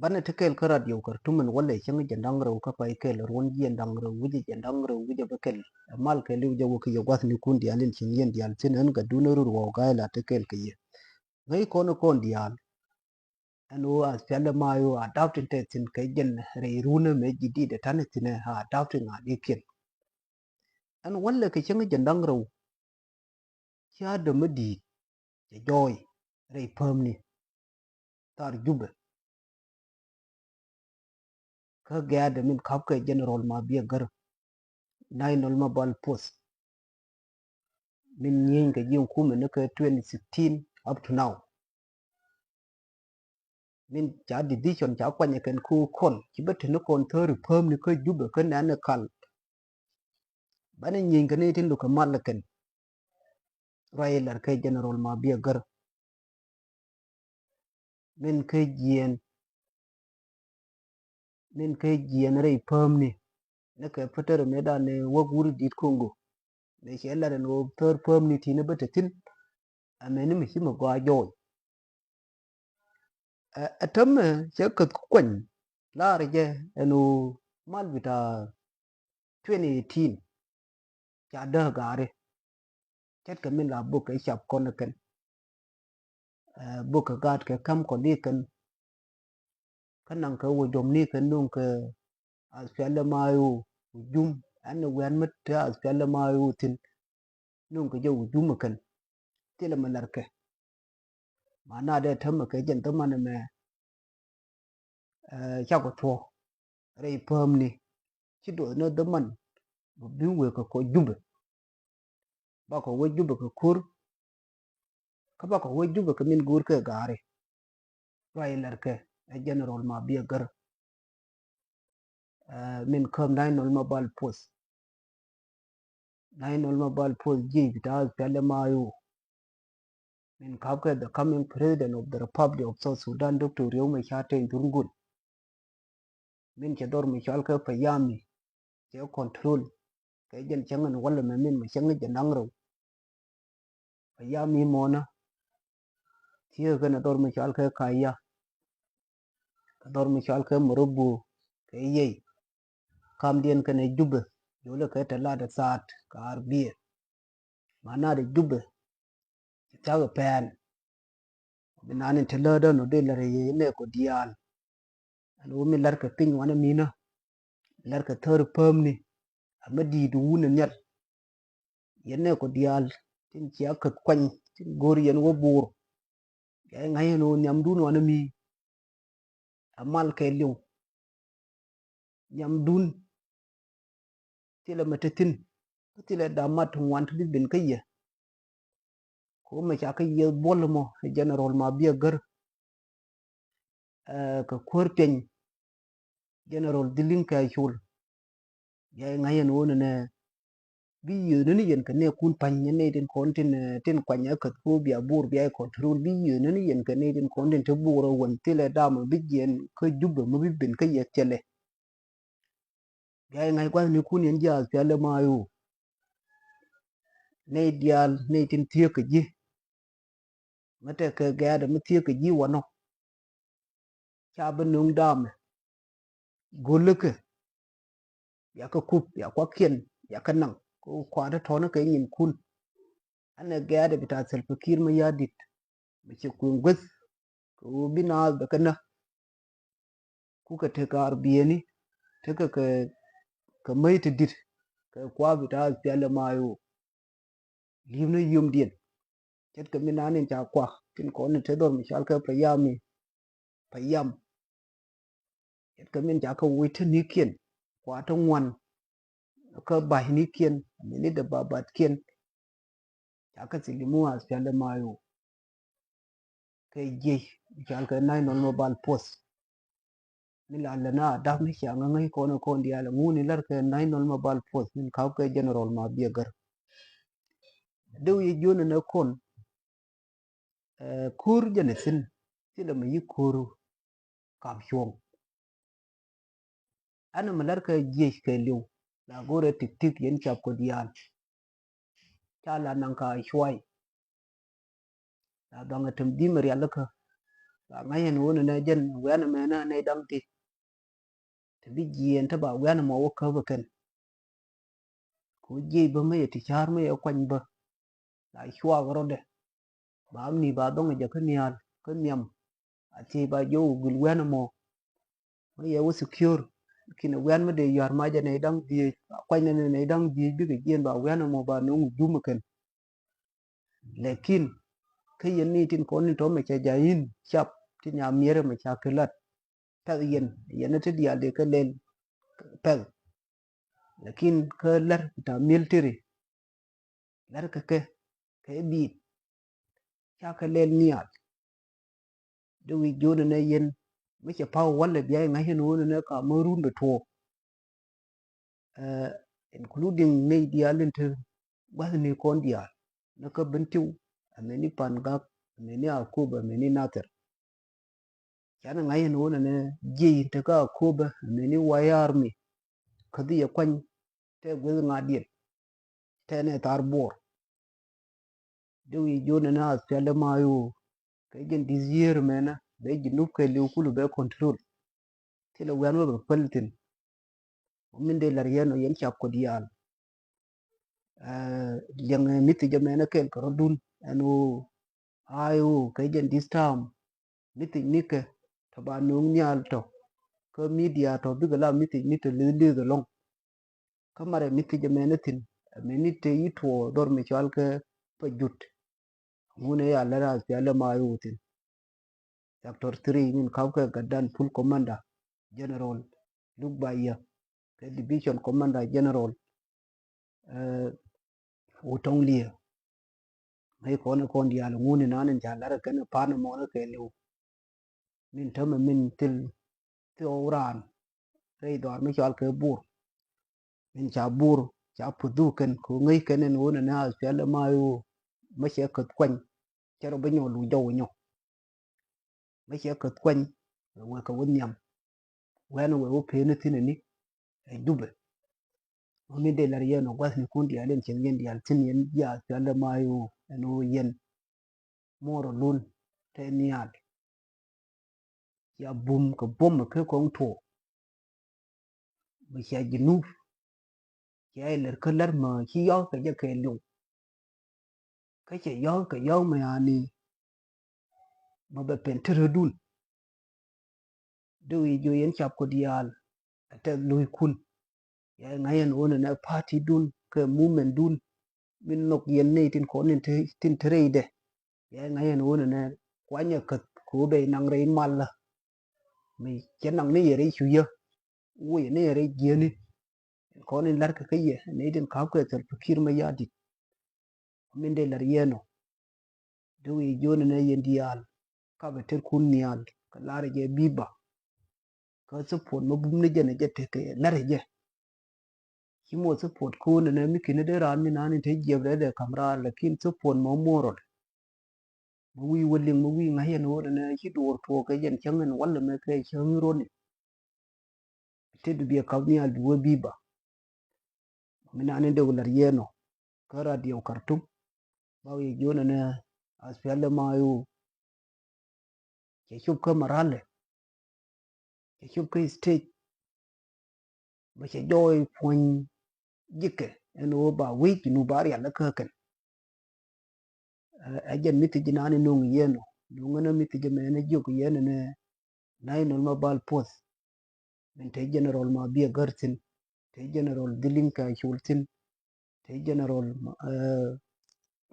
bana tekel ka radio kartumen wala chang jandang raw ka pai kel ron jandang raw wiji jandang raw wiji bekel mal ke liu jawo ke yogwas ni kun dialin chin yen dial tin an ga dunoru wo ga la tekel ke ye ngai kono kon dial anu as pele mayo adaptin te tin ke jen re runa me jidi de tan tin ha adaptin a dikin an wala ke chang jandang raw cha de medi joy re permni tar jube ka ga de min kap ke general ma biya gar nai nol ma bal post min yin ka yin kuma na ka 2016 up to now min cha decision cha kwanya kan ku kon ki bet no kon thor perm ni ka juba ka na na kal bana yin ka ne tin ka mal kan railer ka general ma biya gar min ka yen rai perm ni na ka fitar me da ne wa guri dit kongo ne shi Allah no thor perm ni tin bet tin ameni mi shi ma gwa joy atam cha ka kwany la rje eno mal bita 2018 cha da gare ket ka min la bu ka shap kon kan bu ka gat ka kam ko di kan nan ka wo jom ni kan nun ka asfala mayo jum an wan mat ta asfala mayo tin nun ka jo jum kan tila malar ka mana da tamma ka jan tamma na me cha ko to rai pam ni ci do no da man bu bin we ka ko jumbe ba ko wo jumbe ka kur ka ba ko wo jumbe ka min gur ka gare rai lar ka a general ma biya gar min kam nai nol ma bal post nai nol ma bal post ji bita asfala mayo min kabka the coming president of the Republic of South Sudan Dr. Riek Machar Durgun min ke dor mi chal ka payami ke control ke jen changan wala me min ma changan janang ro payami mona tiyo kana dor mi chal ka kaya ka dor mi chal ka murubu ke ye kam dien kana jube dole ka tala da saat ka arbiye mana da jube ta ga pen binanin telada no de lare ye ne ko dial anu mi lar ka pin wana mina lar ka third perm ni amadi du wuna nyal yenne ko dial tin ci ak kwany tin gor yen wo bur ya ngay no nyam dun wana mi amal ke liw nyam dun tila matetin tila damat want bi bin kayya ko ma cha kayya bol mo general ma biya gar ka korpen general dilin ka shul ya ngay no ne bi yene ni yen ka ne kun pan ne den kon tin kwanya ka ko biya bur biya control bi yene ni yen ka ne den kon den te buro won tila dama bi yen ka jubbe mo bi bin kayya tele ya ngay kwa ni kun yen ja tele mayo ne dial ne tin tiyo ka ji mate ka ga da mutiyo ka ji wano cha ba nung dam goluke ya ka kup ya kwa kien ya ka nang ko kwa da tono ka yin kun ana ga da bita salfakir ma yadit mace kun gus ko bina da kana ku ka te ka arbiyeni te ka mai ta dit ka kwa bita tele mayo limna yum dien ket ka minanin cha kwa tin ko ne te dor misal ka payam ket ka min cha ka wita ni kien kwa ta ngwan ka bah ni kien ni da babat kien cha ka silimu as tele mayo ka je misal ka nai non mobile post ni la na da mi cha ngai ko no ko dia la nguni lar ka nai non mobile post min ka ka general ma biya gar dew ye jona na kon kur jane sin tila ma yi kuru kam shwong ana malar ka je ka liu la gore tik tik yen chap ko dial cha la nan ka shwai la danga tum di mer yalla ka ba ngai no na jen wen me na ne dang ti te bi jien ta ba wen mo wo ka ba ken ko ji ba me ti char me kwan ba la chwa gro de ba ni ba dong ja ka nial ka niam a ti ba yo gul wen mo ye wo secure kina wen me de yar ma ja ne dang di kwan ne dang di bi ga jien ba wen mo ba no du me ken lekin cái yên ni tin con to me cha jain chap tin ya miere me cha kelat ta yen te dia de ka len pel lakin ka lar ta military lar ka bi cha ka len niat do wi jona na yen me cha pa wala biya nga hen wona na ka marun be to including ne dia len te ba ni kon dia na ka bentiu ameni pangak ameni akuba ameni nater kana nga hen wona na ji te ka akuba ameni wayar mi kadi ya kwany te gwel ngadien te ne tar bor de wi jona na aspele mayo ke gen dizier mena be jinub ke le kulu be control te le wan be peltin min de lar yeno yen chap ko dial yang miti je mena ken ko dun anu ayo ke gen this time miti nike to ba nu nyal to ko media to bi gala miti le long kamare miti je mena tin minite yitwo dor mi chal ke pa jut ngune ya lara aspele mayo tin Sector 3 min kawke gadan full commander general Lugbaye ke division commander general Wutong Lie mai kone kon dial ngune nanen jalara kene pana mona ke lu min tama min til oran rei dor mi chal ke bur min cha bur cha pudu ken ko ngai kenen wona na aspele mayo ma che kat kwany chero banyo lu jaw nyo ma che kat kwany we ka wonyam wen we wo pene tinani ay dube mi de lar yeno gwas ni kundi alen chen yen dial tin yen ya sala mayo eno yen moro lun te niad ya bum ko bom ke kong to mi ya jinu ya ler ko lar ma chi yo ka je ke lu ka che yo ka yo ma yani ma be pen tere dun do yi jo yen chap ko dial ate lui kun ya ngayen wona na party dun ke movement dun min nok yen ne tin ko tin tere de ya ngayen wona na kwanya kat ko be nang rein malla mi chenang ni yere chuya wo ne yere jeni ko ni lar ka kaye ne din ka ko tar fikir ma yadi min de lar yeno do wi jona ne yendial ka be ter kun nial ka lar je biba ka support ma bum ne jene jette ke lar je kimo support ko ne mi kin de ran mi nan te jebre de kamra lakin support ma moro ma wi wolin ma wi ngayen wo ne ki dor to ka jen changen walla me ke changiro ne te du bi ka ni al wo biba min an de lar yeno ka radio kartum bawi jona na aspelle mayo ke chụp ka marale ke chụp ka stage ba che joy pon jike eno ba wi nu bari ala ka kan ajen miti jinani nung yeno nungana miti jemene juk yene ne nai non ma bal post men te general ma bia gartin te general dilinka chultin te general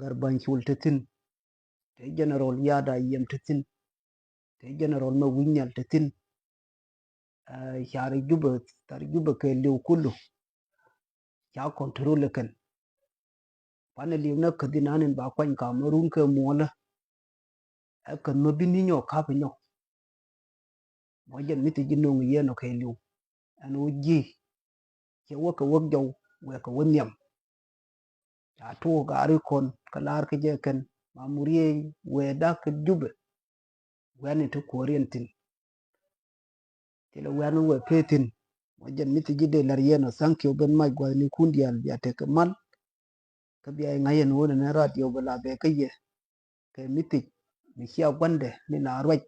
garban chultin te general yada yemtin te general ma winyal tin shari juba tar juba ke liu kullu ya control kan pana liu na kadinanin ba kwan kamarun ke mola kan ma bini nyo ka nyo mo jen miti jinong yeno ke liu anu ji ke waka wak jaw we ka wonyam ya to gari kon kalar ke je kan mamuriye we dak jube wani to korientin tele wani we petin mo jen miti jide lar yeno sankyo ben mai gwa ni kundial ya te kamal ka biya ngayen wona na radio bala be ke ye ke miti mi siya gwande ni na rwaj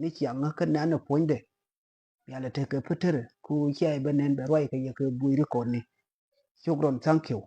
ni chiang ka na na poinde ya la te ke peter ku chai benen be roi ke ye ke buiri ko ni. Shukran, thank you.